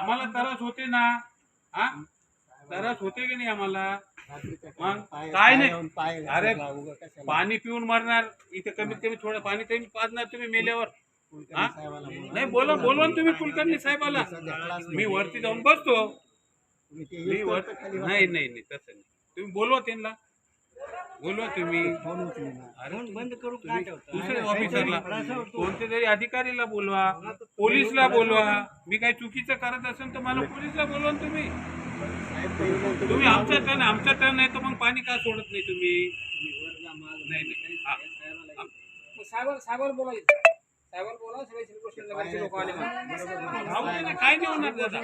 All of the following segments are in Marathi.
आम्हाला त्रास होते ना, हा त्रास होते की नाही आम्हाला? मग काय नाही, अरे पाणी पिऊन मरणार इथे, कमीत कमी थोडं पाणी तरी पाजणार तुम्ही मेल्यावर. हा नाही, बोला बोलवा ना तुम्ही कुलकर्णी साहेबाला, मी वरती जाऊन बसतो. मी वर नाही नाही नाही तसं नाही, तुम्ही बोलवा त्यांना, बोलवा तुम्ही. बंद करू, दुसऱ्या ऑफिसरला, कोणत्या तरी अधिकारीला बोलवा, पोलीसला बोलवा. मी काही चुकीचं करत असेल तर मला पोलीसला बोलवा ना तुम्ही. तुम्ही आमचा टर्न आहे तर मग पाणी का सोडत नाही तुम्ही? नाही नाही, साहेबाला बोलायचं, साहेबाला बोला, सगळे श्रीकृष्ण लोक आले काय नाही होणार दादा.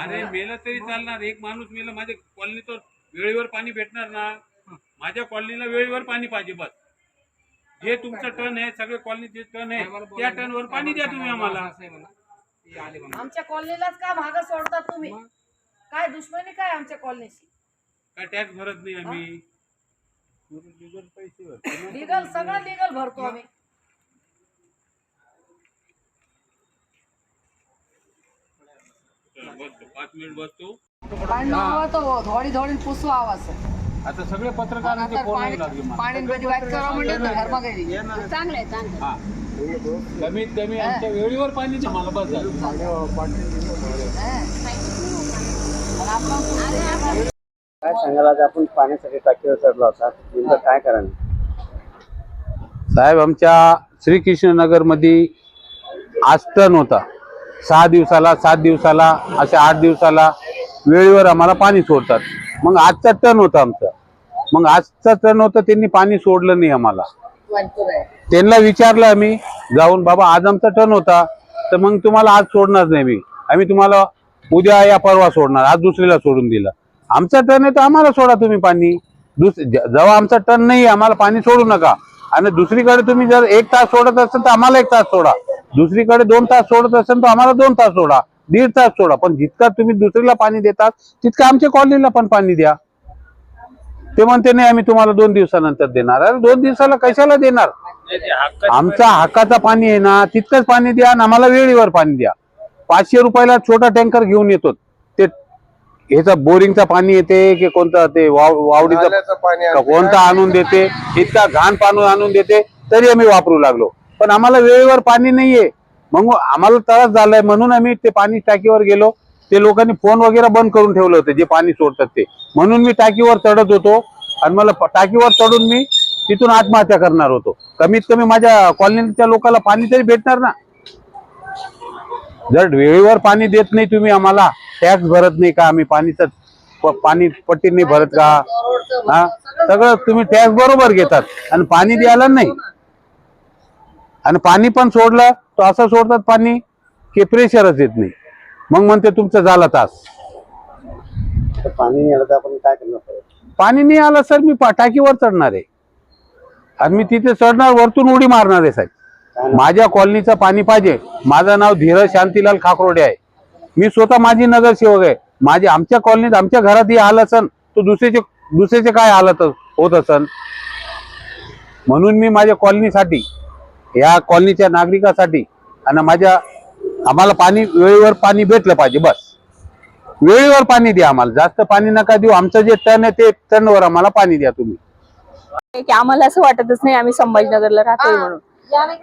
अरे मेलं तरी चालणार, एक माणूस मेलं माझ्या कॉलनीत वेळेवर पाणी भेटणार ना? माझ्या कॉलनीला वेळेवर पाणी पाहिजे बस. जे तुमचं टर्न आहे, सगळे कॉलनी जे टर्न आहे त्या टर्नवर पाणी द्या तुम्ही आम्हाला. आमच्या कॉलनीलाच का भाग सोडतात तुम्ही? काय दुश्मनी काय आमच्या कॉलनीशी? काय टॅक्स भरत नाही आम्ही? लिगल सगळं लिगल भरतो आम्ही. बसतो 5 मिनिट बसतो. थोडी थोडी पुसू आवाज. आता सगळे पत्रकारांचे फोन येऊ लागले मला. पाणी वाईट करा म्हणजे चांगलं आहे, चांगलं. हा कमीत कमी आमच्या वेळेवर पाणी द्या मला बस झालं. काय सांगाल, आज आपण पाण्यासाठी टाकीवर चढला होता, नेमकं काय कारण? साहेब, आमच्या श्रीकृष्णनगर मध्ये आज टर्न होता. 6 दिवसाला, 7 दिवसाला, असे 8 दिवसाला वेळेवर आम्हाला पाणी सोडतात. मग आजचा टर्न होता आमचा, मग आजचा टर्न होता, त्यांनी पाणी सोडलं नाही आम्हाला. त्यांना विचारलं आम्ही जाऊन, बाबा आज आमचा टर्न होता तर मग तुम्हाला आज सोडणार नाही आम्ही तुम्हाला उद्या या परवा सोडणार. आज दुसरीला सोडून दिलं. आमचा टर्न आहे तर आम्हाला सोडा तुम्ही पाणी. जेव्हा आमचा टर्न नाही आम्हाला पाणी सोडू नका. आणि दुसरीकडे तुम्ही जर 1 तास सोडत असेल तर आम्हाला 1 तास सोडा. दुसरीकडे 2 तास सोडत असेल तर आम्हाला 2 तास सोडा, 1.5 तास सोडा. पण जितका तुम्ही दुसरीला पाणी देतात तितकं आमच्या कॉलनीला पण पाणी द्या. ते म्हणते नाही आम्ही तुम्हाला 2 दिवसानंतर देणार. अरे 2 दिवसाला कशाला देणार? आमचा हक्काचा पाणी आहे ना, तितकंच पाणी द्या आणि आम्हाला वेळेवर पाणी द्या. 500 रुपयाला छोटा टँकर घेऊन येतो. ते ह्याचा बोरिंगचा पाणी येते की कोणतं ते वावडीचं कोणतं आणून देते, इतका घाण पाणी आणून देते तरी आम्ही वापरू लागलो. पण आम्हाला वेळेवर पाणी नाहीये. मग आम्हाला त्रास झालाय म्हणून आम्ही ते पाणी टाकीवर गेलो. ते लोकांनी फोन वगैरे बंद करून ठेवलं होतं जे पाणी सोडतात ते, म्हणून मी टाकीवर चढत होतो. आणि मला टाकीवर चढून मी तिथून आत्महत्या करणार होतो. कमीत कमी माझ्या कॉलनीच्या लोकांना पाणी तरी भेटणार ना. जर वेळेवर पाणी देत नाही तुम्ही, आम्हाला टॅक्स भरत नाही का, आम्ही पाणी पट्टी नाही भरत का? हा सगळं तुम्ही टॅक्स बरोबर घेतात आणि पाणी द्यायला नाही. आणि पाणी पण सोडलं तर असं सोडतात पाणी की प्रेशरच येत नाही. मग म्हणते तुमचं झाला तास. पाणी नाही आलं तर आपण काय करणार? पाणी नाही आलं सर, मी टाकीवर चढणार आहे आणि मी तिथे चढणार, वरतून उडी मारणार आहे साहेब. माझ्या कॉलनीचं पाणी पाहिजे. माझं नाव धीरज शांतीलाल खाकरोडे आहे. मी स्वतः माझी नगरसेवक आहे. आमच्या कॉलनीत आमच्या घरात ही हाल असन तर दुसऱ्याचे काय हालत होत असन. म्हणून मी माझ्या कॉलनीसाठी, या कॉलनीच्या नागरिकासाठी आणि आम्हाला पाणी वेळेवर पाणी भेटलं पाहिजे. बस वेळेवर पाणी द्या आम्हाला, जास्त पाणी नका देऊ. आमचं जे टर्न आहे ते टर्नवर आम्हाला पाणी द्या तुम्ही. की आम्हाला असं वाटतच नाही आम्ही संभाजीनगरला राहतोय म्हणून.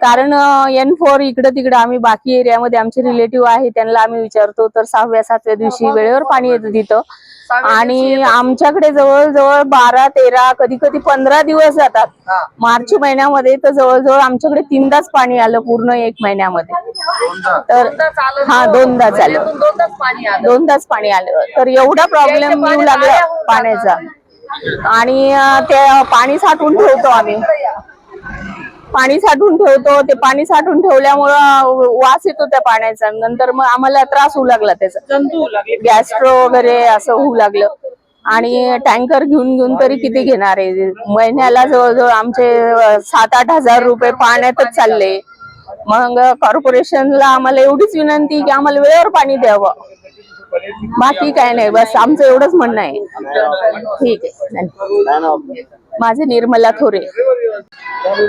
कारण N4 इकडं तिकडं आम्ही बाकी एरियामध्ये आमचे रिलेटिव्ह आहे त्यांना आम्ही विचारतो तर 6व्या 7व्या दिवशी वेळेवर पाणी येतं तिथं. आणि आमच्याकडे जवळजवळ 12, 13 कधी कधी 15 दिवस जातात. मार्च महिन्यामध्ये तर जवळजवळ आमच्याकडे 3दाच पाणी आलं पूर्ण 1 महिन्यामध्ये. तर हा 2दाच आलं, 2दाच पाणी आलं. तर एवढा प्रॉब्लेम येऊ लागला पाण्याचा. आणि ते पाणी साठवून ठेवतो आम्ही, पाणी साठवून ठेवतो. ते पाणी साठवून ठेवल्यामुळं वास येतो त्या पाण्याचा. नंतर मग आम्हाला त्रास होऊ लागला त्याचा, गॅस्ट्रो वगैरे असं होऊ लागलं. आणि टँकर घेऊन तरी किती घेणार आहे? महिन्याला जवळजवळ आमचे 7-8 हजार रुपये पाण्यातच चालले. मग कॉर्पोरेशनला आम्हाला एवढीच विनंती की आम्हाला वेळेवर पाणी द्यावं, बाकी काय नाही. बस आमचं एवढंच म्हणणं आहे. ठीक आहे. माझे निर्मला थोरे.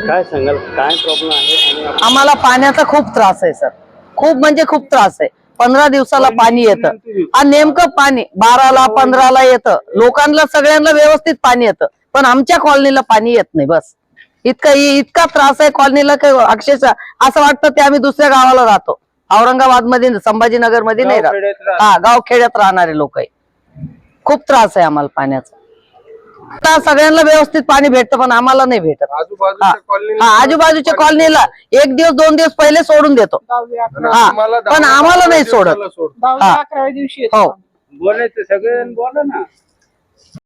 काय सांगाल, काय प्रॉब्लेम आहे? आम्हाला पाण्याचा खूप त्रास आहे सर, खूप म्हणजे खूप त्रास आहे. 15 दिवसाला पाणी येतं आणि नेमकं पाणी 12ला 15ला येतं. लोकांना सगळ्यांना व्यवस्थित पाणी येतं, पण आमच्या कॉलनीला पाणी येत नाही. बस इतका त्रास आहे कॉलनीला की अक्षरशः असं वाटतं ते आम्ही दुसऱ्या गावाला राहतो. औरंगाबाद मध्ये, संभाजीनगर मध्ये नाही राहत. हा, गाव खेड्यात राहणारे लोक आहे. खूप त्रास आहे आम्हाला पाण्याचा. आता सगळ्यांना व्यवस्थित पाणी भेटतं, पण आम्हाला नाही भेटत. आजूबाजूच्या कॉलनीला 1 दिवस 2 दिवस पहिले सोडून देतो, हा, पण आम्हाला नाही सोडत. दिवशी हो. बोलायचं सगळे बोला ना.